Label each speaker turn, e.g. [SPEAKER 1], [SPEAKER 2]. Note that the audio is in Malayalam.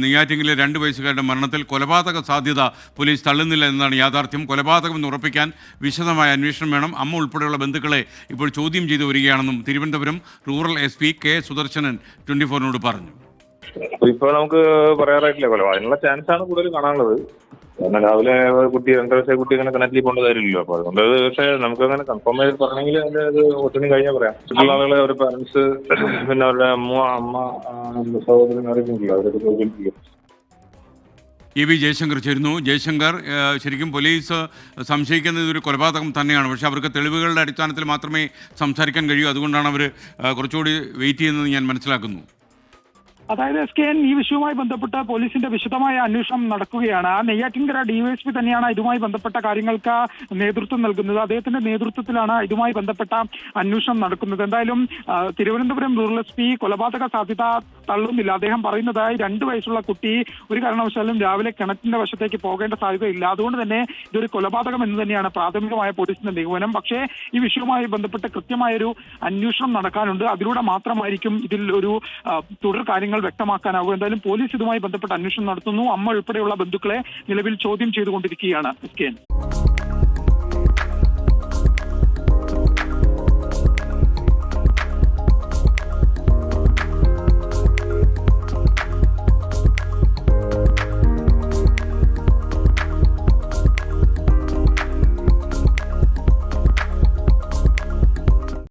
[SPEAKER 1] നെയ്യാറ്റിങ്ങിലെ 2 വയസ്സുകാരുടെ മരണത്തിൽ കൊലപാതക സാധ്യത പോലീസ് തള്ളുന്നില്ല എന്നതാണ് യാഥാർത്ഥ്യം. കൊലപാതകം എന്ന് ഉറപ്പിക്കാൻ വിശദമായ അന്വേഷണം വേണം. അമ്മ ഉൾപ്പെടെയുള്ള ബന്ധുക്കളെ ഇപ്പോൾ ചോദ്യം ചെയ്തു വരികയാണെന്നും Thiruvananthapuram rural SP K Sudarsanan 24-നോട് പറഞ്ഞു.
[SPEAKER 2] ഇപ്പൊ നമുക്ക് പറയാറായിട്ടില്ല. കൊലപാതകത്തിനുള്ള ചാൻസ് ആണ് കൂടുതൽ കാണാനുള്ളത്. കാരണം രാവിലെ കുട്ടി 2 വയസ്സായ കുട്ടി അങ്ങനെ കിണറ്റിൽ പോകേണ്ട കാര്യമില്ലല്ലോ. അപ്പൊ അതുകൊണ്ട് പക്ഷേ നമുക്ക് അങ്ങനെ കൺഫേം ചെയ്ത് പറയണമെങ്കിൽ അതിന്റെ അത് ഒത്തിരി കഴിഞ്ഞാൽ പറയാം. മറ്റുള്ള ആളുകളെ അവരുടെ പാരന്റ്സ് പിന്നെ അവരുടെ അമ്മ സഹോദരൻ അറിയിക്കുന്നില്ല, അവരൊക്കെ ചോദിച്ചിട്ടില്ല.
[SPEAKER 1] EV ജയശങ്കർ ചേരുന്നു. ജയശങ്കർ, ശരിക്കും പോലീസ് സംശയിക്കുന്നത് ഒരു കൊലപാതകം തന്നെയാണ്. പക്ഷേ അവർക്ക് തെളിവുകളുടെ അടിസ്ഥാനത്തിൽ മാത്രമേ സംസാരിക്കാൻ കഴിയൂ. അതുകൊണ്ടാണ് അവർ കുറച്ചുകൂടി വെയിറ്റ് ചെയ്യുന്നത് ഞാൻ മനസ്സിലാക്കുന്നു.
[SPEAKER 3] അതായത് SKN ഈ വിഷയവുമായി ബന്ധപ്പെട്ട് പോലീസിന്റെ വിശദമായ അന്വേഷണം നടക്കുകയാണ്. നെയ്യാറ്റിൻകര DYSP തന്നെയാണ് ഇതുമായി ബന്ധപ്പെട്ട കാര്യങ്ങൾക്ക് നേതൃത്വം നൽകുന്നത്. അദ്ദേഹത്തിന്റെ നേതൃത്വത്തിലാണ് ഇതുമായി ബന്ധപ്പെട്ട അന്വേഷണം നടക്കുന്നത്. എന്തായാലും തിരുവനന്തപുരം റൂറൽ SP കൊലപാതക സാധ്യത തള്ളുന്നില്ല. അദ്ദേഹം പറയുന്നത് 2 വയസ്സുള്ള കുട്ടി ഒരു കാരണവശാലും രാവിലെ കിണറ്റിന്റെ വശത്തേക്ക് പോകേണ്ട സാധ്യതയില്ല. അതുകൊണ്ട് തന്നെ ഇതൊരു കൊലപാതകം എന്ന് തന്നെയാണ് പ്രാഥമികമായ പോലീസിന്റെ നിഗമനം. പക്ഷേ ഈ വിഷയവുമായി ബന്ധപ്പെട്ട് കൃത്യമായൊരു അന്വേഷണം നടക്കാനുണ്ട്. അതിലൂടെ മാത്രമായിരിക്കും ഇതിൽ ഒരു തുടർ കാര്യങ്ങൾ വ്യക്തമാക്കാനാകും. എന്തായാലും പോലീസ് ഇതുമായി ബന്ധപ്പെട്ട് അന്വേഷണം നടത്തുന്നു. അമ്മ ഉൾപ്പെടെയുള്ള ബന്ധുക്കളെ നിലവിൽ ചോദ്യം ചെയ്തുകൊണ്ടിരിക്കുകയാണ്.